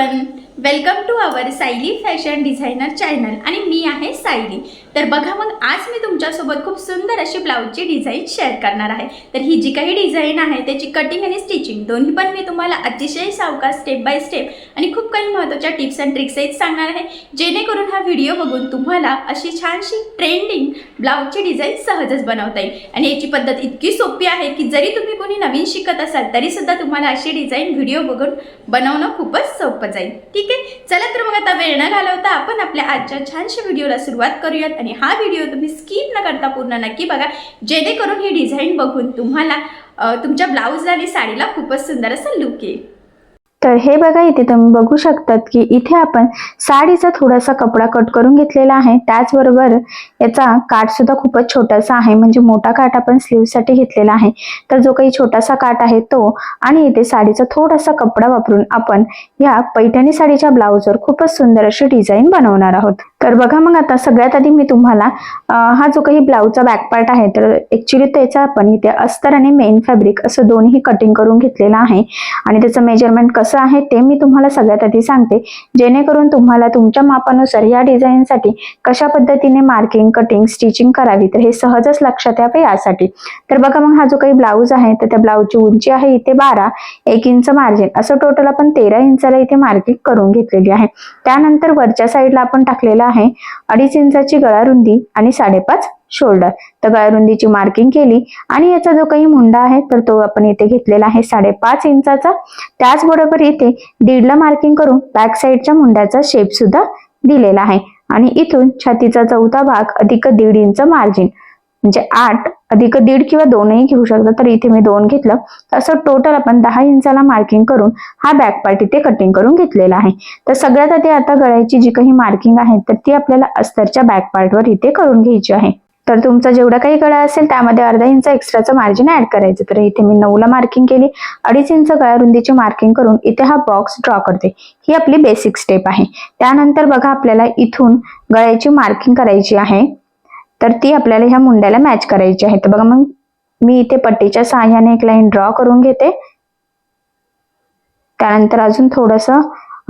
Everyone, welcome to our Sayali fashion designer channel आणि मी आहे सायली। तर बघा मग आज मी तुमच्यासोबत खूप सुंदर अशी ब्लाउजची डिझाईन शेअर करणार आहे। तर ही जी काही डिझाईन आहे त्याची कटिंग आणि स्टिचिंग दोन्ही पण मी तुम्हाला अतिशय सावकाश स्टेप बाय स्टेप आणि खूप काही महत्त्वाच्या टिप्स अँड ट्रिक्स सहित सांगणार आहे, जेणेकरून हा व्हिडिओ बघून तुम्हाला अशी छानशी ट्रेंडिंग ब्लाउजची डिझाईन सहजच बनवता येईल। आणि याची पद्धत इतकी सोपी आहे की जरी तुम्ही कोणी नवीन शिकत असाल तरी सुद्धा तुम्हाला अशी डिझाईन व्हिडिओ बघून बनवणं खूपच सोपं जाईल। ठीक आहे, चला तर मग आता वेळ न घालवता आपण आपल्या आजच्या छानशा व्हिडिओला सुरुवात करूयात। आणि हा व्हिडिओ तुम्ही स्किप न करता पूर्ण नक्की बघा, जेणेकरून ही डिझाईन बघून तुम्हाला तुमच्या ब्लाउज आणि साडीला खूपच सुंदर असा लुक येईल। तर हे बघा, इथे तुम्ही बघू शकतात की इथे आपण साडीचा थोडासा कपडा कट करून घेतलेला आहे। त्याचबरोबर याचा काठ सुद्धा खूपच छोटासा आहे, म्हणजे मोठा काठ आपण स्लीव साठी घेतलेला आहे। तर जो काही छोटासा काठ आहे तो आणि इथे साडीचा थोडासा कपडा वापरून आपण या पैठणी साडीच्या ब्लाउजवर खूपच सुंदर अशी डिझाईन बनवणार आहोत। तर बघा मग आता सगळ्यात आधी मी तुम्हाला हा जो काही ब्लाउजचा बॅक पार्ट आहे तर ऍक्च्युली त्याचा आपण इथे अस्तर आणि मेन फॅब्रिक असं दोन्ही कटिंग करून घेतलेला आहे। आणि त्याचं मेजरमेंट कसं आहे ते मी तुम्हाला सगळ्यात आधी सांगते, जेणेकरून तुम्हाला तुमच्या मापानुसार या डिझाईन साठी कशा पद्धतीने मार्किंग, कटिंग, स्टिचिंग करावी तर हे सहजच लक्षात यावे यासाठी। तर बघा मग हा जो काही ब्लाउज आहे तर त्या ब्लाउजची उंची आहे इथे 12, 1 इंच मार्जिन असं टोटल आपण 13 इंचाला इथे मार्किंग करून घेतलेली आहे। त्यानंतर वरच्या साईडला आपण टाकलेला आहे 2.5 इंचाची गळा रुंदी आणि 5.5 शोल्डर। तर गळा रुंदीची मार्किंग केली आणि याचा जो काही मुंडा आहे तर तो आपण इथे घेतलेला आहे 5.5 इंचाचा। त्याचबरोबर इथे 1.5 ला मार्किंग करून बॅक साईडच्या मुंड्याचा शेप सुद्धा दिलेला आहे। आणि इथून छातीचा चौथा भाग अधिक 1.5 इंच मार्जिन, म्हणजे 8 अधिक 1.5 किंवा 2ही घेऊ शकता, तर इथे मी 2 घेतलं। असं टोटल आपण 10 इंचाला मार्किंग करून हा बॅक पार्ट इथे कटिंग करून घेतलेला आहे। तर सगळ्यात आधी आता गळ्याची जी काही मार्किंग आहे तर ती आपल्याला अस्तरच्या बॅक पार्टवर इथे करून घ्यायची आहे। तर तुमचा जेवढा काही गळा असेल त्यामध्ये अर्धा इंच एक्स्ट्राचं मार्जिन ऍड करायचं। तर इथे मी 9 ला मार्किंग केली, 2.5 इंच गळा रुंदीची मार्किंग करून इथे हा बॉक्स ड्रॉ करते। ही आपली बेसिक स्टेप आहे। त्यानंतर बघा आपल्याला इथून गळ्याची मार्किंग करायची आहे, तर ती आपल्याला ह्या मुंड्याला मॅच करायची आहे। तर बघा मग मी इथे पट्टीच्या सहाय्याने एक लाईन ड्रॉ करून घेते। त्यानंतर अजून थोडंसं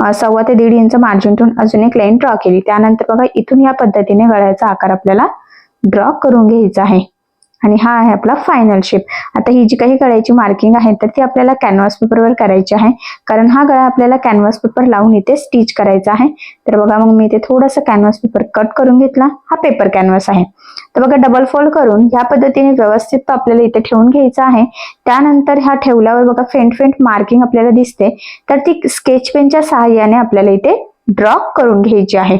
1.25 ते 1.5 इंच मार्जिन ठेवून अजून एक लाईन ड्रॉ केली। त्यानंतर बघा इथून या पद्धतीने गळ्याचा आकार आपल्याला ड्रॉ करून घ्यायचा आहे। आणि हा आहे आपला फायनल शेप। आता ही जी काही गळ्याची मार्किंग आहे तर ती आपल्याला कॅनव्हास पेपरवर करायची आहे, कारण हा गळा आपल्याला कॅनव्हास पेपर लावून इथे स्टिच करायचा आहे। तर बघा मग मी इथे थोडासा कॅनव्हास पेपर कट करून घेतला, हा पेपर कॅनव्हास आहे। तर बघा डबल फोल्ड करून या पद्धतीने व्यवस्थित आपल्याला इथे ठेवून घ्यायचा आहे। त्यानंतर ह्या ठेवल्यावर बघा फेंट फेंट मार्किंग आपल्याला दिसते, तर ती स्केच पेनच्या सहाय्याने आपल्याला इथे ड्रॉ करून घ्यायची आहे।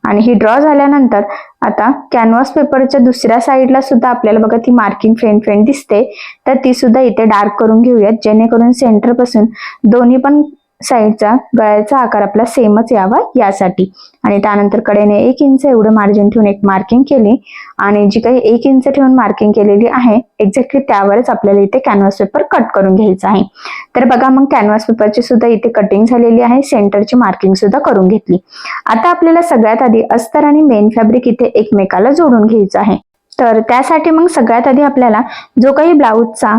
आणि ही ड्रॉ झाल्यानंतर आता कॅनव्हास पेपरच्या दुसऱ्या साईडला सुद्धा आपल्याला बघा ती मार्किंग फेंट फेंट दिसते, तर ती सुद्धा इथे डार्क करून घेऊयात, जेणेकरून सेंटर पासून दोन्ही पण साईडचा गळ्याचा आकार आपला सेमच यावा यासाठी। आणि त्यानंतर कडेने 1 इंच एवढं मार्जिन ठेवून एक मार्किंग केली, आणि जी काही 1 इंच ठेवून मार्किंग केलेली आहे एक्झॅक्टली त्यावरच आपल्याला इथे कॅनव्हास पेपर कट करून घ्यायचा आहे। तर बघा मग कॅनव्हास पेपरची सुद्धा इथे कटिंग झालेली आहे, सेंटरची मार्किंग सुद्धा करून घेतली। आता आपल्याला सगळ्यात आधी अस्तर आणि मेन फॅब्रिक इथे एकमेकाला जोडून घ्यायचं आहे। तर त्यासाठी मग सगळ्यात आधी आपल्याला जो काही ब्लाउजचा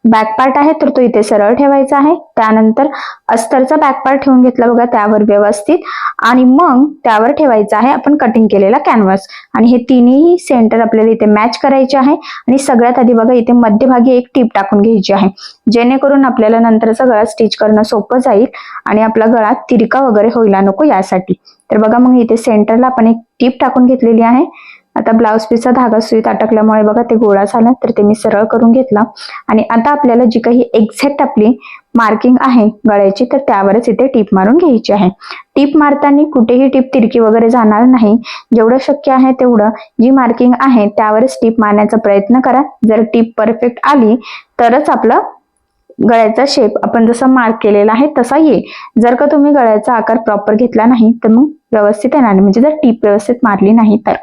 बॅक पार्ट आहे तर तो इथे सरळ ठेवायचा आहे। त्यानंतर अस्तरचा बॅक पार्ट ठेवून घेतला बघा त्यावर व्यवस्थित, आणि मग त्यावर ठेवायचा आहे आपण कटिंग केलेला कॅनव्हास। आणि हे तिन्ही सेंटर आपल्याला इथे मॅच करायचे आहे। आणि सगळ्यात आधी बघा इथे मध्यभागी एक टीप टाकून घ्यायची आहे, जेणेकरून आपल्याला नंतरचा गळा स्टिच करणं सोपं जाईल आणि आपला गळा तिरका वगैरे व्हायला नको यासाठी। तर बघा मग इथे सेंटरला आपण एक टीप टाकून घेतलेली आहे। आता ब्लाउज पीसचा धागा सुईत अटकल्यामुळे बघा ते गोळा झाला, तर ते मी सरळ करून घेतला। आणि आता आपल्याला जी काही एक्झॅक्ट आपली मार्किंग आहे गळ्याची तर त्यावरच इथे टीप मारून घ्यायची आहे। टीप मारताना कुठेही टीप तिरकी वगैरे जाणार नाही, जेवढं शक्य आहे तेवढं जी मार्किंग आहे त्यावरच टीप मारण्याचा प्रयत्न करा। जर टीप परफेक्ट आली तरच आपलं गळ्याचा शेप आपण जसा मार्क केलेला आहे तसा येईल। जर का तुम्ही गळ्याचा आकार प्रॉपर घेतला नाही तर मग व्यवस्थित येणार नाही, म्हणजे जर टीप व्यवस्थित मारली नाही तर।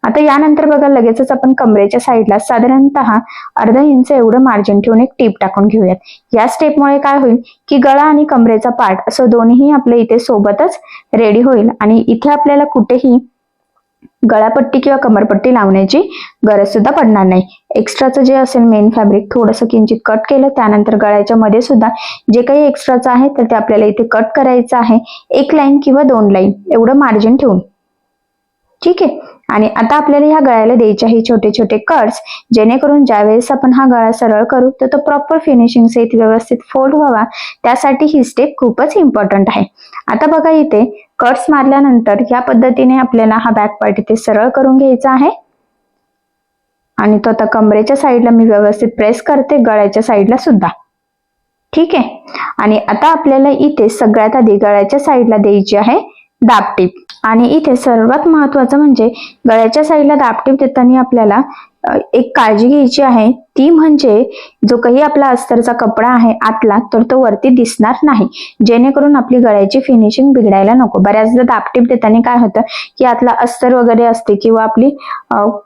आता यानंतर बघा लगेचच आपण कमरेच्या साईडला साधारणतः अर्धा इंच एवढं मार्जिन ठेवून एक टीप टाकून घेऊयात। या स्टेपमुळे काय होईल की गळा आणि कमरेचा पार्ट असं दोन्ही आपल्या इथे सोबतच रेडी होईल, आणि इथे आपल्याला कुठेही गळापट्टी किंवा कमरपट्टी लावण्याची गरज सुद्धा पडणार नाही. एक्स्ट्राचं जे असेल मेन फॅब्रिक थोडंसं किंचित कट केलं, त्यानंतर गळ्याच्या मध्ये सुद्धा जे काही एक्स्ट्राचं आहे तर ते आपल्याला इथे कट करायचं आहे. 1 लाईन किंवा 2 लाईन एवढं मार्जिन ठेवून. ठीक आहे. आणि आता आपल्याला ह्या गळ्याला द्यायचे आहे छोटे छोटे कट्स, जेणेकरून ज्यावेळेस आपण हा गळा सरळ करू तर तो प्रॉपर फिनिशिंग सहित व्यवस्थित फोल्ड व्हावा, त्यासाठी ही स्टेप खूपच इम्पॉर्टंट आहे. आता बघा इथे कट्स मारल्यानंतर या पद्धतीने आपल्याला हा बॅक पार्ट इथे सरळ करून घ्यायचा आहे. आणि तो आता कमरेच्या साईडला मी व्यवस्थित प्रेस करते, गळ्याच्या साईडला सुद्धा. ठीक आहे. आणि आता आपल्याला इथे सगळ्यात आधी गळ्याच्या साईडला द्यायची आहे दाबटीप. आणि इथे सर्वात महत्वाचं म्हणजे गळ्याच्या साईडला दाबटीप देताना आपल्याला एक काळजी घ्यायची आहे, ती म्हणजे जो काही आपला अस्तरचा कपडा आहे आतला तर तो वरती दिसणार नाही, जेणेकरून आपली गळ्याची फिनिशिंग बिघडायला नको. बऱ्याचदा दाबटीप देताना काय होतं की आतला अस्तर वगैरे असते किंवा आपली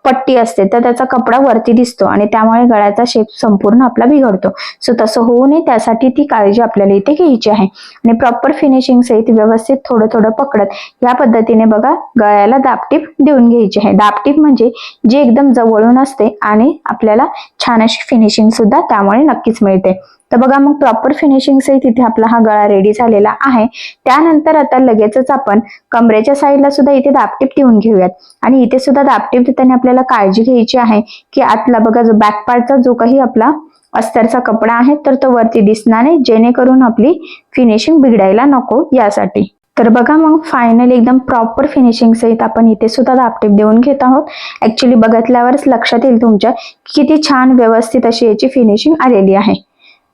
पट्टी असते तर त्याचा कपडा वरती दिसतो आणि त्यामुळे गळ्याचा शेप संपूर्ण आपला बिघडतो. सो तसं होऊ नये त्यासाठी ती काळजी आपल्याला इथे घ्यायची आहे. आणि प्रॉपर फिनिशिंग सहित व्यवस्थित थोडं थोडं पकडत या पद्धतीने बघा गळ्याला दाबटीप देऊन घ्यायची आहे. दाबटीप म्हणजे जी एकदम जवळून असते आणि आपल्याला छान अशी फिनिशिंग सुद्धा त्यामुळे नक्कीच मिळते. तर बघा मग प्रॉपर फिनिशिंग सहित इथे आपला हा गळा रेडी झालेला आहे. त्यानंतर आता लगेचच आपण कमरेच्या साईडला सुद्धा इथे दाबटीप देऊन घेऊयात. आणि इथे सुद्धा दाबटीप देताना आपल्याला काळजी घ्यायची आहे की आतला बघा जो बॅक पार्टचा जो काही आपला अस्तरचा कपडा आहे तर तो वरती दिसणार नाही, जेणेकरून आपली फिनिशिंग बिघडायला नको यासाठी. तर बघा मग फायनली एकदम प्रॉपर फिनिशिंग सहित आपण इथे सुद्धा दाबटीप देऊन घेत आहोत. ऍक्च्युली बघितल्यावरच लक्षात येईल तुमच्या किती छान व्यवस्थित अशी याची फिनिशिंग आलेली आहे.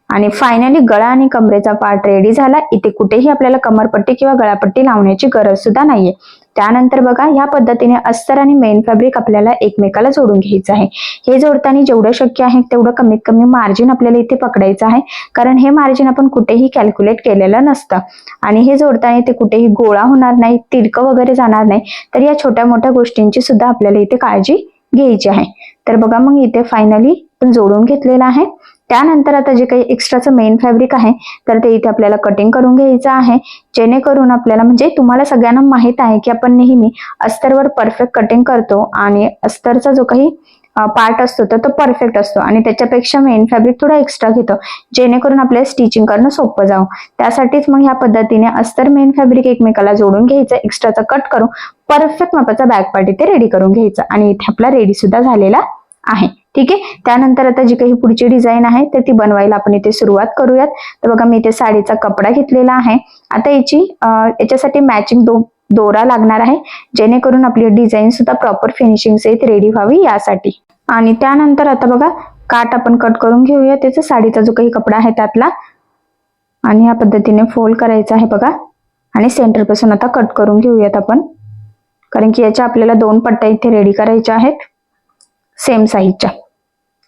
आणि फायनली गळा आणि कमरेचा पार्ट रेडी झाला. इथे कुठेही आपल्याला कमरपट्टी किंवा गळापट्टी लावण्याची गरज सुद्धा नाहीये. त्यानंतर बघा ह्या पद्धतीने अस्तर आणि मेन फॅब्रिक आपल्याला एकमेकाला जोडून घ्यायचं आहे. हे जोडताना जेवढं शक्य आहे तेवढं कमीत कमी मार्जिन आपल्याला इथे पकडायचं आहे, कारण हे मार्जिन आपण कुठेही कॅल्क्युलेट केलेलं नसतं. आणि हे जोडताना ते कुठेही गोळा होणार नाही, तिरकं वगैरे जाणार नाही. तर या छोट्या मोठ्या गोष्टींची सुद्धा आपल्याला इथे काळजी घ्यायची आहे. तर बघा मग इथे फायनली आपण जोडून घेतलेलं आहे. त्यानंतर आता जे काही एक्स्ट्राचं मेन फॅब्रिक आहे तर ते इथे आपल्याला कटिंग करून घ्यायचं आहे, जेणेकरून आपल्याला म्हणजे तुम्हाला सगळ्यांना माहित आहे की आपण नेहमी अस्तरवर परफेक्ट कटिंग करतो आणि अस्तरचा जो काही पार्ट असतो तर तो परफेक्ट असतो आणि त्याच्यापेक्षा मेन फॅब्रिक थोडा एक्स्ट्रा घेतो, जेणेकरून आपल्याला स्टिचिंग करणं सोपं जावं. त्यासाठीच मग ह्या पद्धतीने अस्तर मेन फॅब्रिक एकमेकाला जोडून घ्यायचं, एक्स्ट्राचा कट करून परफेक्ट मापाचा बॅक पार्ट इथे रेडी करून घ्यायचा. आणि इथे आपला रेडी सुद्धा झालेला आहे. ठीक आहे. त्यानंतर आता जी काही पुढची डिझाईन आहे तर ती बनवायला आपण इथे सुरुवात करूयात. तर बघा मी इथे साडीचा कपडा घेतलेला आहे. आता याच्यासाठी मॅचिंग दोरा लागणार आहे, जेणेकरून आपली डिझाईन सुद्धा प्रॉपर फिनिशिंग सहित रेडी व्हावी यासाठी. आणि त्यानंतर आता बघा काट आपण कट करून घेऊया त्याचा साडीचा जो काही कपडा आहे त्यातला, आणि ह्या पद्धतीने फोल्ड करायचा आहे बघा. आणि सेंटर पासून आता कट करून घेऊयात आपण, कारण की याच्या आपल्याला 2 पट्ट्या इथे रेडी करायच्या आहेत सेम साईजच्या.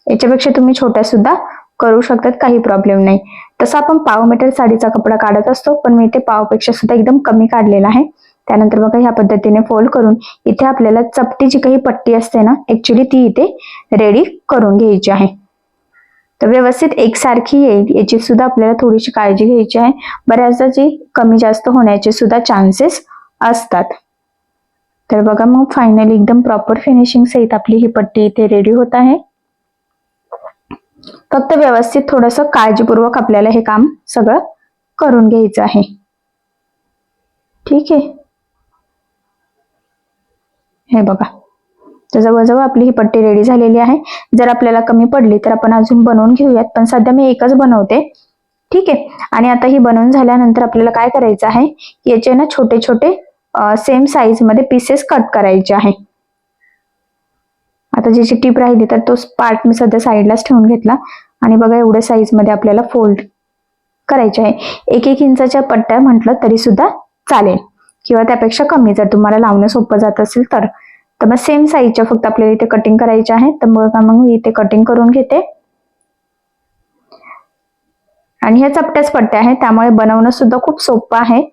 याच्यापेक्षा तुम्ही छोट्या सुद्धा करू शकतात, काही प्रॉब्लेम नाही. तसं आपण पाव मीटर साडीचा कपडा काढत असतो, पण मी इथे पावपेक्षा सुद्धा एकदम कमी काढलेला आहे. त्यानंतर बघा ह्या पद्धतीने फोल्ड करून इथे आपल्याला चपटी जी काही पट्टी असते ना ऍक्च्युली ती इथे रेडी करून घ्यायची आहे. तर व्यवस्थित एकसारखी येईल याची सुद्धा आपल्याला थोडीशी काळजी घ्यायची आहे. बऱ्याचदा जी कमी जास्त होण्याचे सुद्धा चान्सेस असतात. तर बघा मग फायनली एकदम प्रॉपर फिनिशिंग सहित आपली ही पट्टी इथे रेडी होत आहे. फक्त व्यवस्थित थोडंसं काळजीपूर्वक आपल्याला हे काम सगळं करून घ्यायचं आहे. ठीक आहे. हे बघा तर जवळजवळ आपली ही पट्टी रेडी झालेली आहे. जर आपल्याला कमी पडली तर आपण अजून बनवून घेऊयात, पण सध्या मी एकच बनवते. ठीक आहे. आणि आता ही बनवून झाल्यानंतर आपल्याला काय करायचं आहे, याचे ना छोटे छोटे सेम साईज मध्ये पीसेस कट करायचे आहे. आता ज्याची टीप राहिली तर तो पार्ट मी सध्या साईडलाच ठेवून घेतला. आणि बघा एवढ्या साईज मध्ये आपल्याला फोल्ड करायचे आहे. 1-1 इंचाच्या पट्ट्या म्हटलं तरी सुद्धा चालेल, किंवा त्यापेक्षा कमी जर तुम्हाला लावणं सोपं जात असेल तर. तर मग सेम साईजच्या फक्त आपल्याला इथे कटिंग करायचे आहे. तर मग मी इथे कटिंग करून घेते. आणि ह्या चपट्याच पट्ट्या आहेत, त्यामुळे बनवणं सुद्धा खूप सोपं आहे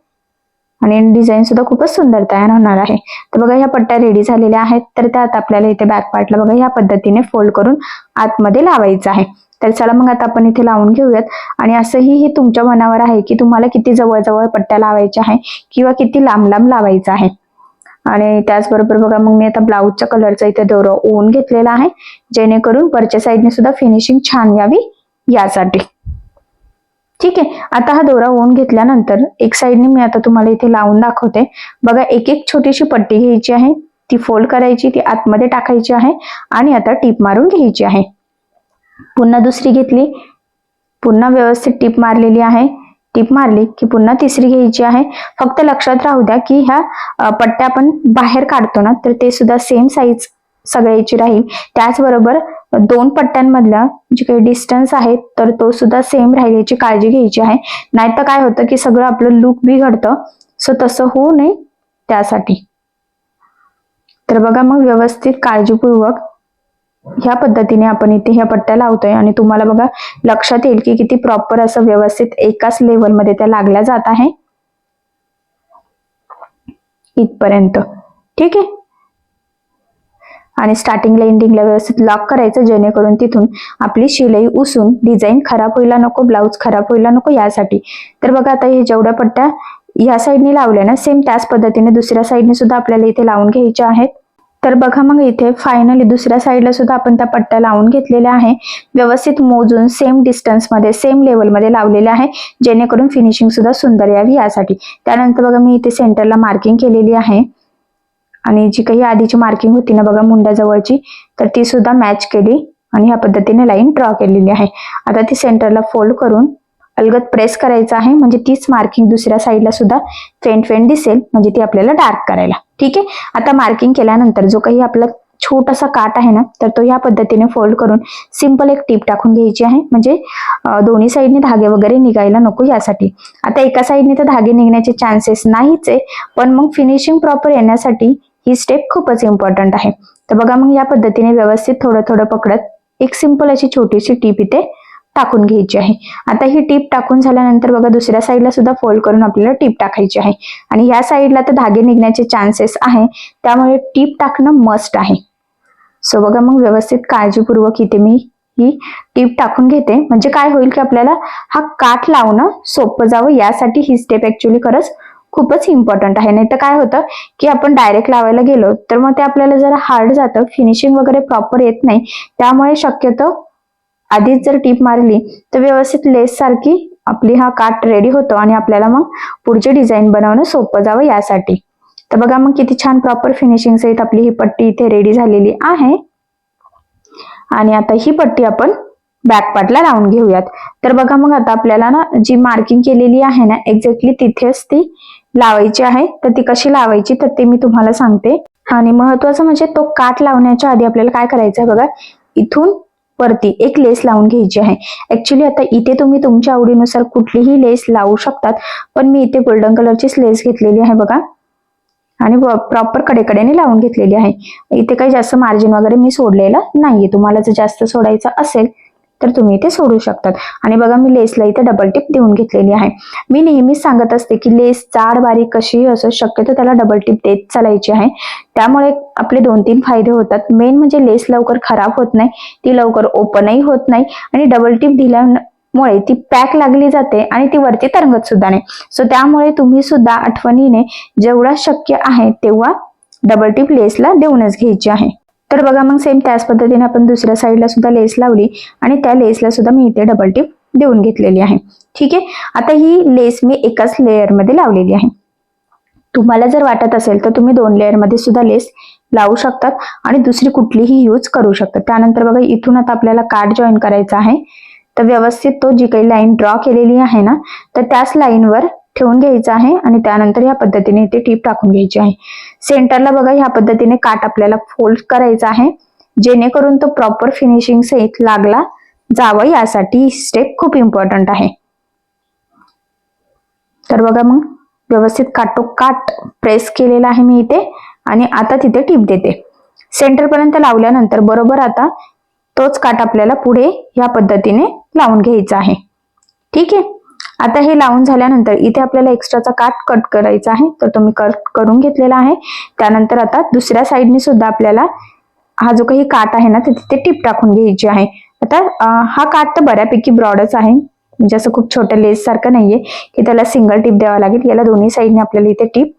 आणि डिझाईन सुद्धा खूपच सुंदर तयार होणार आहे. तर बघा ह्या पट्ट्या रेडी झालेल्या आहेत. तर त्यात आपल्याला इथे बॅक पार्टला बघा ह्या पद्धतीने फोल्ड करून आतमध्ये लावायचं आहे. तर चला मग आता आपण इथे लावून घेऊयात. आणि असंही हे तुमच्या मनावर आहे की तुम्हाला किती जवळ जवळ पट्ट्या लावायच्या आहे किंवा किती लांब लांब लावायचं आहे. आणि त्याचबरोबर बघा मग मी आता ब्लाऊजच्या कलरचा इथे दोरा ओवून घेतलेला आहे, जेणेकरून वरच्या साईडने सुद्धा फिनिशिंग छान यावी यासाठी. ठीक आहे, आता हा दोरा ओवून घेतल्यानंतर एक साईडने मी आता तुम्हाला इथे लावून दाखवते. बघा एक एक छोटीशी पट्टी घ्यायची आहे, ती फोल्ड करायची, ती आतमध्ये टाकायची आहे आणि आता टीप मारून घ्यायची आहे. पुन्हा दुसरी घेतली, पुन्हा व्यवस्थित टीप मारलेली आहे, टीप मारली की पुन्हा तिसरी घ्यायची आहे. फक्त लक्षात राहू द्या की ह्या पट्ट्या आपण बाहेर काढतो ना, तर ते सुद्धा सेम साईज सगळ्याची राहील. त्याचबरोबर दोन पट्ट्यांमधला जे काही डिस्टन्स आहे तर तो सुद्धा सेम राहिल्याची काळजी घ्यायची आहे. नाहीतर काय होतं की सगळं आपलं लुक बिघडतं, सो तसं होऊ नये त्यासाठी. तर बघा मग व्यवस्थित काळजीपूर्वक ह्या पद्धतीने आपण इथे ह्या पट्ट्या लावतोय आणि तुम्हाला बघा लक्षात येईल की किती प्रॉपर असं व्यवस्थित एकाच लेवलमध्ये त्या लागल्या जात आहे इथपर्यंत. ठीक आहे, आणि स्टार्टिंगला एंडिंगला व्यवस्थित लॉक करायचं, जेणेकरून तिथून आपली शिलाई उसून डिझाईन खराब व्हायला नको, ब्लाऊज खराब व्हायला नको यासाठी. तर बघा आता हे जेवढ्या पट्ट्या या साईडने लावल्या ना, सेम त्याच पद्धतीने दुसऱ्या साईडने सुद्धा आपल्याला इथे लावून घ्यायच्या आहेत. तर बघा मग इथे फायनली दुसऱ्या साईडला सुद्धा आपण त्या पट्ट्या लावून घेतलेल्या आहे, व्यवस्थित मोजून सेम डिस्टन्स मध्ये सेम लेवलमध्ये लावलेल्या आहे, जेणेकरून फिनिशिंग सुद्धा सुंदर यावी यासाठी. त्यानंतर बघा मी इथे सेंटरला मार्किंग केलेली आहे आणि जी काही आधीची मार्किंग होती ना बघा मुंड्याजवळची, तर ती सुद्धा मॅच केली आणि ह्या पद्धतीने लाईन ड्रॉ केलेली आहे. आता ती सेंटरला फोल्ड करून अलगद प्रेस करायचं आहे, म्हणजे तीच मार्किंग दुसऱ्या साईडला सुद्धा फेंट फेंट दिसेल, म्हणजे ती आपल्याला डार्क करायला. ठीक आहे, आता मार्किंग केल्यानंतर जो काही आपला छोटासा काट आहे ना, तर तो या पद्धतीने फोल्ड करून सिंपल एक टीप टाकून घ्यायची आहे, म्हणजे दोन्ही साईडने धागे वगैरे निघायला नको यासाठी. आता एका साईडने तर धागे निघण्याचे चान्सेस नाहीच आहे, पण मग फिनिशिंग प्रॉपर येण्यासाठी ही स्टेप खूपच इम्पॉर्टंट आहे. तर बघा मग या पद्धतीने व्यवस्थित थोडं थोडं पकडत एक सिंपल अशी छोटीशी टीप इथे टाकून घ्यायची आहे. आता ही टीप टाकून झाल्यानंतर बघा दुसऱ्या साईडला सुद्धा फोल्ड करून आपल्याला टीप टाकायची आहे आणि या साईडला तर धागे निघण्याचे चान्सेस आहे, त्यामुळे टीप टाकणं मस्ट आहे. सो बघा मग व्यवस्थित काळजीपूर्वक इथे मी ही टीप टाकून घेते, म्हणजे काय होईल की आपल्याला हा काठ लावणं सोपं जावं यासाठी ही स्टेप ऍक्च्युली खरंच खूपच इम्पॉर्टंट आहे. नाही तर काय होतं की आपण डायरेक्ट लावायला गेलो तर मग ते आपल्याला जरा हार्ड जातं, फिनिशिंग वगैरे प्रॉपर येत नाही. त्यामुळे शक्यतो आधीच जर टीप मारली तर व्यवस्थित लेस सारखी आपली हा काठ रेडी होतो आणि आपल्याला मग पुढचे डिझाईन बनवणं सोपं जावं यासाठी. तर बघा मग किती छान प्रॉपर फिनिशिंग सहित आपली ही पट्टी इथे रेडी झालेली आहे आणि आता ही पट्टी आपण बॅक पार्टला लावून घेऊयात. तर बघा मग आता आपल्याला ना जी मार्किंग केलेली आहे ना एक्झॅक्टली तिथेच ती लावायची आहे. तर ती कशी लावायची तर ते मी तुम्हाला सांगते. आणि महत्वाचं म्हणजे तो काठ लावण्याच्या आधी आपल्याला काय करायचं आहे बघा, इथून वरती एक लेस लावून घ्यायची आहे. ऍक्च्युली आता इथे तुम्ही तुमच्या आवडीनुसार कुठलीही लेस लावू शकतात, पण मी इथे गोल्डन कलरचीच लेस घेतलेली आहे बघा आणि प्रॉपर कडेकडेने लावून घेतलेली आहे. इथे काही जास्त मार्जिन वगैरे मी सोडलेलं नाहीये. तुम्हाला जर जास्त सोडायचं असेल तर तुम्ही इथे सोडू शकतात. आणि बघा मी लेसला इथे डबल टिप देऊन घेतलेली आहे. मी नेहमीच सांगत असते की लेस जाड बारीक कशीही असो शक्यतो त्याला डबल टिप देत चालायची आहे. त्यामुळे आपले 2-3 फायदे होतात. मेन म्हणजे लेस लवकर खराब होत नाही, ती लवकर ओपनही होत नाही आणि डबल टिप दिल्यामुळे ती पॅक लागली जाते आणि ती वरती तरंगत सुद्धा नाही. सो त्यामुळे तुम्ही सुद्धा आठवणीने जेवढा शक्य आहे तेव्हा डबल टिप लेसला देऊनच घ्यायची आहे. तर बघा मग सेम त्याच पद्धतीने आपण दुसऱ्या साईडला सुद्धा लेस लावली आणि त्या लेसला सुद्धा मी इथे डबल टिप देऊन घेतलेली आहे. ठीक आहे, आता ही लेस मी एकाच लेअर मध्ये लावलेली आहे. तुम्हाला जर वाटत असेल तर तुम्ही 2 लेअर मध्ये सुद्धा लेस लावू शकतात आणि दुसरी कुठलीही यूज करू शकतात. त्यानंतर बघा इथून आता आपल्याला काठ जॉईन करायचा आहे. तर व्यवस्थित तो जी काही लाईन ड्रॉ केलेली आहे ना तर त्याच लाईनवर ठेवून घ्यायचा आहे आणि त्यानंतर ह्या पद्धतीने इथे टीप टाकून घ्यायची आहे. सेंटरला बघा ह्या पद्धतीने काठ आपल्याला फोल्ड करायचा आहे, जेणेकरून तो प्रॉपर फिनिशिंग सहित लागला जावं यासाठी ही स्टेप खूप इम्पॉर्टंट आहे. तर बघा मग व्यवस्थित काठोकाठ प्रेस केलेला आहे मी इथे आणि आता तिथे टीप देते. सेंटर पर्यंत लावल्यानंतर बरोबर आता तोच काठ आपल्याला पुढे ह्या पद्धतीने लावून घ्यायचा आहे. ठीक आहे, आता हे लावून झाल्यानंतर इथे आपल्याला एक्स्ट्राचा काठ कट करायचा आहे, तर तो मी कट करून घेतलेला आहे. त्यानंतर आता दुसऱ्या साईडने सुद्धा आपल्याला हा जो काही काठ आहे ना तिथे टीप टाकून घ्यायची आहे. आता हा काठ तर बऱ्यापैकी ब्रॉडच आहे, म्हणजे असं खूप छोट्या लेस सारखं नाहीये की त्याला सिंगल टीप द्यावा लागेल. याला दोन्ही साईडने आपल्याला इथे टीप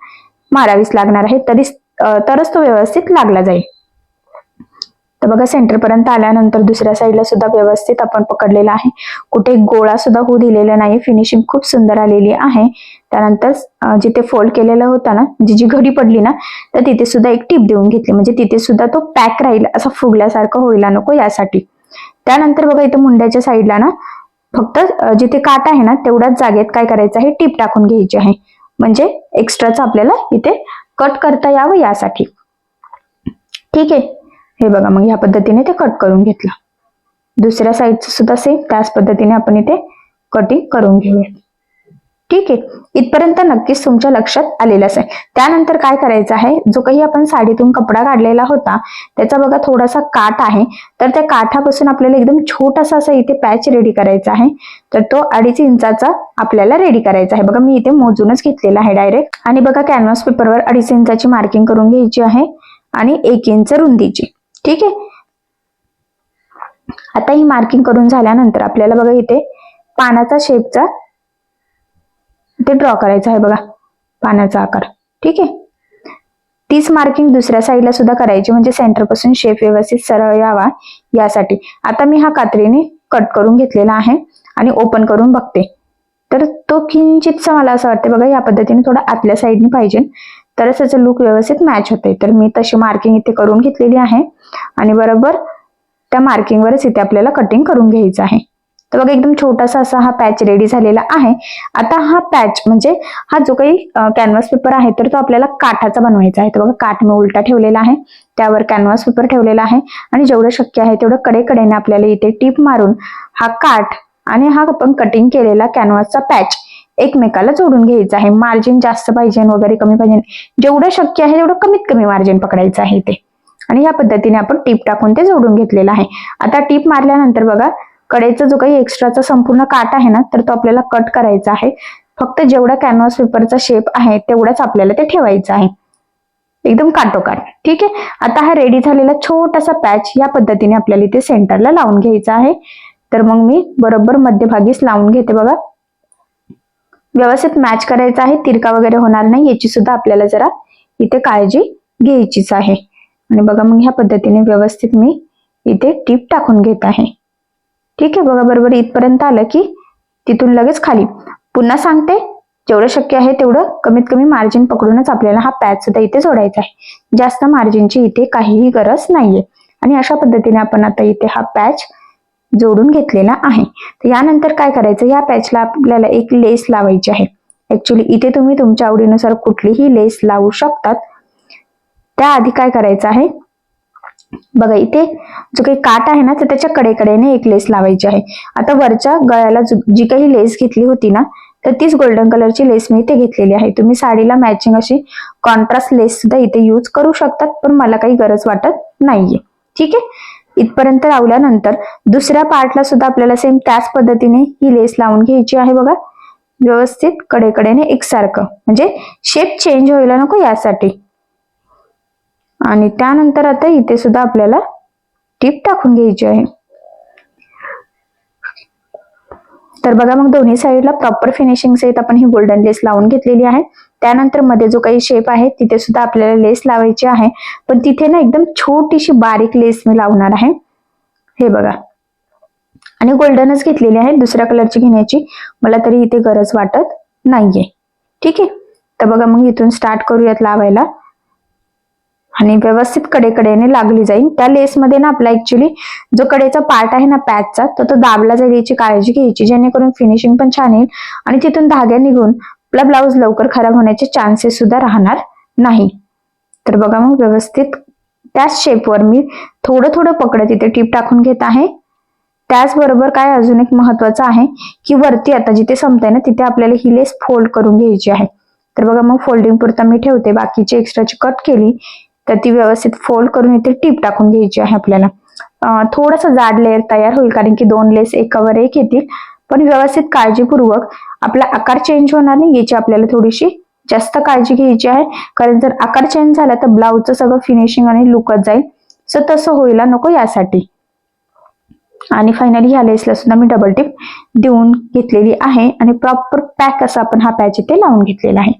मारावीच लागणार आहे, तरी तरच तो व्यवस्थित लागला जाईल. तर बघा सेंटर पर्यंत आल्यानंतर दुसऱ्या साईडला सुद्धा व्यवस्थित आपण पकडलेला आहे. कुठे गोळा सुद्धा होऊ दिलेला नाही. फिनिशिंग खूप सुंदर आलेली आहे. त्यानंतर जिथे फोल्ड केलेला होता ना, जी घडी पडली ना, तर तिथे सुद्धा एक टीप देऊन घेतली, म्हणजे तिथे सुद्धा तो पॅक राहील, असं फुगल्यासारखं व्हायला नको यासाठी. त्यानंतर बघा इथे मुंड्याच्या साईडला ना फक्त जिथे काट आहे ना तेवढ्याच जागेत काय करायचं आहे, टीप टाकून घ्यायची आहे, म्हणजे एक्स्ट्राचं आपल्याला इथे कट करता यावं यासाठी. ठीक आहे, हे बघा मग ह्या पद्धतीने ते कट करून घेतलं. दुसऱ्या साईडचं सुद्धा सेम त्याच पद्धतीने आपण इथे कटिंग करून घेऊया. ठीक आहे, इथपर्यंत नक्कीच तुमच्या लक्षात आलेलं असेल. त्यानंतर काय करायचं आहे, जो काही आपण साडीतून कपडा काढलेला होता त्याचा बघा थोडासा काठ आहे, तर त्या काठापासून आपल्याला एकदम छोटासा असा इथे पॅच रेडी करायचा आहे. तर तो 2.5 इंचाचा आपल्याला रेडी करायचा आहे. बघा मी इथे मोजूनच घेतलेला आहे डायरेक्ट. आणि बघा कॅनव्हास पेपरवर 2.5 इंचाची मार्किंग करून घ्यायची आहे आणि 1 इंच रुंदीची. ठीक आहे, आता ही मार्किंग करून झाल्यानंतर आपल्याला बघा इथे पानाचा शेपचा ते ड्रॉ करायचा आहे, बघा पानाचा आकार. ठीक आहे, तीच मार्किंग दुसऱ्या साईडला सुद्धा करायची, म्हणजे सेंटर पासून शेप व्यवस्थित सरळ यावा यासाठी. आता मी हा कात्रीने कट करून घेतलेला आहे आणि ओपन करून बघते, तर तो किंचितसा मला असं वाटतं बघा या पद्धतीने थोडा आतल्या साईडने पाहिजे, तरच त्याचं लुक व्यवस्थित मॅच होते. तर मी तशी मार्किंग इथे करून घेतलेली आहे आणि बरोबर त्या मार्किंगवरच इथे आपल्याला कटिंग करून घ्यायचं आहे. तर बघा एकदम छोटासा असा हा पॅच रेडी झालेला आहे. आता हा पॅच म्हणजे हा जो काही कॅनव्हास पेपर आहे तर तो आपल्याला काठाचा बनवायचा आहे. तर बघा काठ मी उलटा ठेवलेला आहे, त्यावर कॅनव्हास पेपर ठेवलेला आहे आणि जेवढं शक्य आहे तेवढं कडेकडेने आपल्याला इथे टीप मारून हा काठ आणि हा आपण कटिंग केलेला कॅनव्हासचा पॅच एकमेकाला जोडून घ्यायचा आहे. मार्जिन जास्त पाहिजे वगैरे कमी पाहिजे, जेवढं शक्य आहे तेवढं कमीत कमी मार्जिन पकडायचं आहे इथे. आणि या पद्धतीने आपण टीप टाकून ते जोडून घेतलेलं आहे. आता टीप मारल्यानंतर बघा कडेचा जो काही एक्स्ट्राचा संपूर्ण काट आहे ना तर तो आपल्याला कट करायचा आहे. फक्त जेवढा कॅनव्हास पेपरचा शेप आहे तेवढाच आपल्याला ते ठेवायचं आहे, एकदम काटोकाट. ठीक आहे, आता हा रेडी झालेला छोटासा पॅच या पद्धतीने आपल्याला इथे सेंटरला लावून घ्यायचा आहे. तर मग मी बरोबर मध्यभागीच लावून घेते. बघा व्यवस्थित मॅच करायचा आहे, तिरका वगैरे होणार नाही याची सुद्धा आपल्याला जरा इथे काळजी घ्यायचीच आहे. आणि बघा मग ह्या पद्धतीने व्यवस्थित मी इथे टीप टाकून घेत आहे. ठीक आहे, बघा बरोबर इथपर्यंत आलं की तिथून लगेच खाली. पुन्हा सांगते, जेवढं शक्य आहे तेवढं कमीत कमी मार्जिन पकडूनच आपल्याला हा पॅच सुद्धा इथे जोडायचा आहे. जास्त मार्जिनची इथे काहीही गरज नाहीये. आणि अशा पद्धतीने आपण आता इथे हा पॅच जोडून घेतलेला आहे. तर यानंतर काय करायचं, या पॅचला आपल्याला एक लेस लावायची आहे. ऍक्च्युली इथे तुम्ही तुमच्या आवडीनुसार कुठलीही लेस लावू शकतात. त्याआधी काय करायचं आहे, बघा इथे जो काही काट आहे ना तर त्याच्या कडेकडेने एक लेस लावायची आहे. आता वरच्या गळ्याला जी काही लेस घेतली होती ना तर तीच गोल्डन कलरची लेस मी इथे घेतलेली आहे. तुम्ही साडीला मॅचिंग अशी कॉन्ट्रास्ट लेस सुद्धा इथे यूज करू शकतात, पण मला काही गरज वाटत नाहीये. ठीक आहे, इथपर्यंत लावल्यानंतर दुसऱ्या पार्टला सुद्धा आपल्याला सेम त्याच पद्धतीने ही लेस लावून घ्यायची आहे. बघा व्यवस्थित कडेकडेने एकसारखं, म्हणजे शेप चेंज व्हायला नको यासाठी. आणि त्यानंतर आता इथे सुद्धा आपल्याला टीप टाकून घ्यायची आहे. तर बघा मग दोन्ही साईडला प्रॉपर फिनिशिंग सहित आपण ही गोल्डन लेस लावून घेतलेली आहे. त्यानंतर मध्ये जो काही शेप आहे तिथे सुद्धा आपल्याला लेस लावायची आहे, पण तिथे ना एकदम छोटीशी बारीक लेस मी लावणार आहे. हे बघा, आणि गोल्डनच घेतलेली आहे, दुसऱ्या कलरची घेण्याची मला तरी इथे गरज वाटत नाहीये. ठीक आहे, तर बघा मग इथून स्टार्ट करूयात लावायला आणि व्यवस्थित कडेकडेने लागली जाईल. त्या लेसमध्ये ना आपला ऍक्च्युली जो कडेचा पार्ट आहे ना पॅचचा तो दाबला जाईल याची काळजी घ्यायची, जेणेकरून फिनिशिंग पण छान येईल आणि तिथून धागा निघून आपला ब्लाऊज लवकर खराब होण्याचे चान्सेस सुद्धा राहणार नाही. तर बघा मग व्यवस्थित त्याच शेपवर मी थोडं थोडं पकडत इथे टीप टाकून घेत आहे. त्याचबरोबर काय अजून एक महत्वाचं आहे की वरती आता जिथे संपते ना तिथे आपल्याला ही लेस फोल्ड करून घ्यायची आहे. तर बघा मग फोल्डिंग पुरता मी ठेवते, बाकीची एक्स्ट्राची कट केली तर ती व्यवस्थित फोल्ड करून इथे टीप टाकून घ्यायची आहे. आपल्याला थोडंसं जाड लेअर तयार होईल, कारण की 2 लेस एकावर एक येतील, पण व्यवस्थित काळजीपूर्वक आपला आकार चेंज होणार नाही याची आपल्याला थोडीशी जास्त काळजी घ्यायची आहे. कारण जर आकार चेंज झाला तर ब्लाऊजचं सगळं फिनिशिंग आणि लुकच जाईल, सो तसं व्हायला नको यासाठी. आणि फायनली ह्या लेसला सुद्धा मी डबल टिप देऊन घेतलेली आहे आणि प्रॉपर पॅक असा आपण हा पॅच इथे लावून घेतलेला आहे.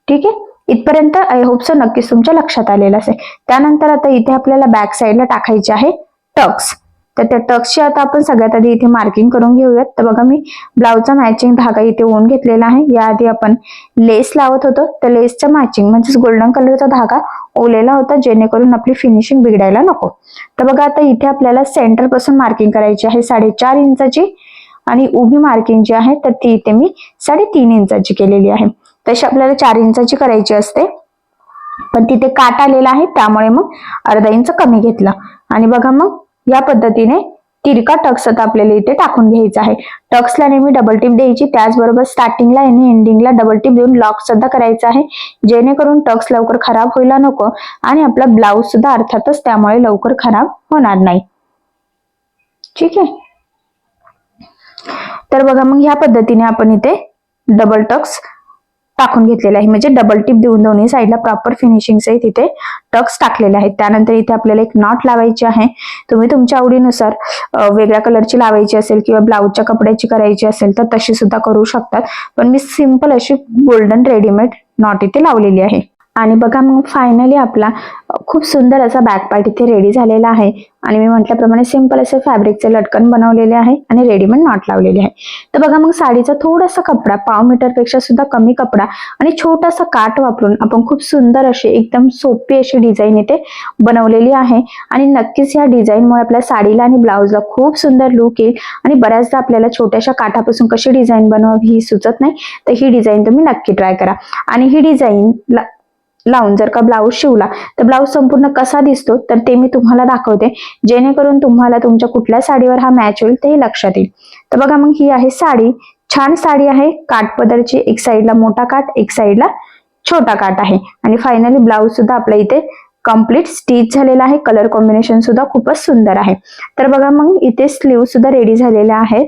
ठीक आहे, इथपर्यंत आय होप सो नक्कीच तुमच्या लक्षात आलेलं असेल. त्यानंतर आता इथे आपल्याला बॅक साईडला टाकायचे आहे टक्स. तर त्या टक्सची आता आपण सगळ्यात आधी इथे मार्किंग करून घेऊयात. तर बघा मी ब्लाउजचा मॅचिंग धागा इथे ओढून घेतलेला आहे. याआधी आपण लेस लावत होतो, तर लेसचा मॅचिंग म्हणजेच गोल्डन कलरचा धागा ओलेला होता, जेणेकरून आपली फिनिशिंग बिघडायला नको. तर बघा आता इथे आपल्याला सेंटर पासून मार्किंग करायची आहे 4.5 इंचाची, आणि उभी मार्किंग जी आहे तर ती इथे मी 3.5 इंचाची केलेली आहे. तशी आपल्याला 4 इंचाची करायची असते, पण तिथे काट आलेला आहे त्यामुळे मग अर्धा इंच कमी घेतला. आणि बघा मग या पद्धतीने तिरका टक्स आता आपल्याला इथे टाकून घ्यायचा आहे. टक्सला नेहमी डबल टिप द्यायची, त्याचबरोबर स्टार्टिंगला आणि एंडिंगला डबल टिप देऊन लॉक सुद्धा करायचा आहे, जेणेकरून टक्स लवकर खराब व्हायला नको आणि आपला ब्लाउज सुद्धा अर्थातच त्यामुळे लवकर खराब होणार नाही. ठीक आहे. तर बघा मग ह्या पद्धतीने आपण इथे डबल टक्स टाकून घेतलेला आहे, म्हणजे डबल टिप देऊन दोन्ही साईडला प्रॉपर फिनिशिंग सहित इथे टक्स टाकलेले आहेत. त्यानंतर इथे आपल्याला एक नॉट लावायची आहे. तुम्ही तुमच्या आवडीनुसार वेगळ्या कलरची लावायची असेल किंवा ब्लाउजच्या कपड्याची करायची असेल तर तशी सुद्धा करू शकतात, पण मी सिंपल अशी गोल्डन रेडीमेड नॉट इथे लावलेली आहे. आणि बघा मग फायनली आपला खूप सुंदर असा बॅक पार्ट इथे रेडी झालेला आहे. आणि मी म्हटल्याप्रमाणे सिंपल असे फॅब्रिकचे लटकन बनवलेले आहे आणि रेडीमेड नॉट लावलेले आहे. तर बघा मग साडीचा थोडासा कपडा, 1/2 मीटरपेक्षा सुद्धा कमी कपडा आणि छोटासा काठ वापरून आपण खूप सुंदर अशी एकदम सोपी अशी डिझाईन इथे बनवलेली आहे. आणि नक्कीच या डिझाईनमुळे आपल्या साडीला आणि ब्लाउजला खूप सुंदर लुक येईल. आणि बऱ्याचदा आपल्याला छोट्याशा काठापासून कशी डिझाईन बनवावी ही सुचत नाही, तर ही डिझाईन तुम्ही नक्की ट्राय करा. आणि ही डिझाईन लावून जर का ब्लाऊज शिवला तर ब्लाऊज संपूर्ण कसा दिसतो तर ते मी तुम्हाला दाखवते, जेणेकरून तुम्हाला तुमच्या कुठल्या साडीवर हा मॅच होईल तेही लक्षात येईल. तर बघा मग ही आहे साडी. छान साडी आहे, काठपदरची, एक साईडला मोठा काठ, एक साईडला छोटा काठ आहे. आणि फायनली ब्लाऊज सुद्धा आपल्या इथे कम्प्लीट स्टिच झालेला आहे. कलर कॉम्बिनेशन सुद्धा खूपच सुंदर आहे. तर बघा मग इथे स्लीव सुद्धा रेडी झालेले आहेत.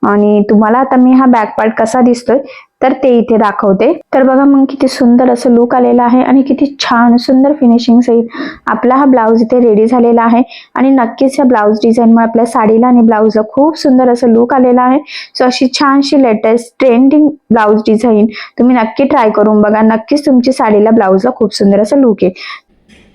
आणि तुम्हाला आता मी हा बॅक पार्ट कसा दिसतोय तर ते इथे दाखवते. तर बघा मग किती सुंदर असं लुक आलेला आहे आणि किती छान सुंदर फिनिशिंग सहित आपला हा ब्लाऊज इथे रेडी झालेला आहे. आणि नक्कीच या ब्लाऊज डिझाईनमुळे आपल्या साडीला आणि ब्लाऊजला खूप सुंदर असं लुक आलेला आहे. सो अशी छानशी लेटेस्ट ट्रेंडिंग ब्लाऊज डिझाईन तुम्ही नक्की ट्राय करून बघा. नक्कीच तुमची साडीला ब्लाऊजला खूप सुंदर असं लुक येईल.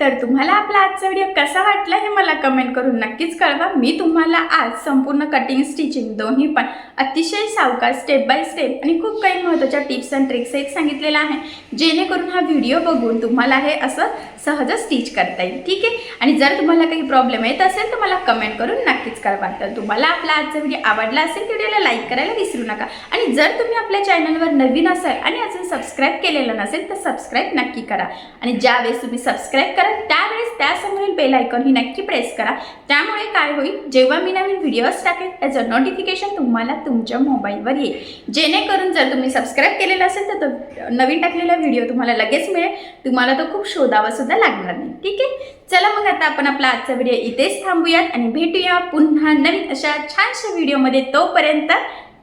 तर तुम्हाला आपला आजचा व्हिडिओ कसा वाटला हे मला कमेंट करून नक्कीच कळवा. मी तुम्हाला आज संपूर्ण कटिंग स्टिचिंग दोन्ही पण अतिशय सावकाश स्टेप बाय स्टेप आणि खूप काही महत्त्वाच्या टिप्स अँड ट्रिक्स एक सांगितलेला आहे, जेणेकरून हा व्हिडिओ बघून तुम्हाला हे असं सहज स्टिच करता येईल. ठीक आहे. आणि जर तुम्हाला काही प्रॉब्लेम येत असेल तर मला कमेंट करून नक्कीच कळवा. तर तुम्हाला आपला आजचा व्हिडिओ आवडला असेल तर व्हिडिओला लाईक करायला विसरू नका. आणि जर तुम्ही आपल्या चॅनलवर नवीन असाल आणि अजून सबस्क्राईब केलेलं नसेल तर सबस्क्राईब नक्की करा. आणि ज्यावेळेस तुम्ही सबस्क्राईब करा त्यावेळेस त्यासमोरील बेल आयकॉन ही नक्की प्रेस करा. त्यामुळे काय होईल, जेव्हा मी नवीन व्हिडिओज टाकेल त्याचं नोटिफिकेशन तुम्हाला तुमच्या मोबाईलवर येईल, जेणेकरून जर तुम्ही सबस्क्राईब केलेलं असेल तर तो नवीन टाकलेला व्हिडिओ तुम्हाला लगेच मिळेल. तुम्हाला तो खूप शोधावा सुद्धा लागणार नाही. ठीक आहे. चला मग आता आपण आपला आजचा व्हिडिओ इथेच थांबूयात आणि भेटूया पुन्हा नवीन अशा छानशा व्हिडिओमध्ये. तोपर्यंत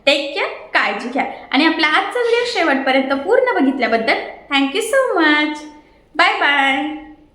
टेक केअर, काळजी घ्या. आणि आपला आजचा व्हिडिओ शेवटपर्यंत पूर्ण बघितल्याबद्दल thank you so much. Bye bye.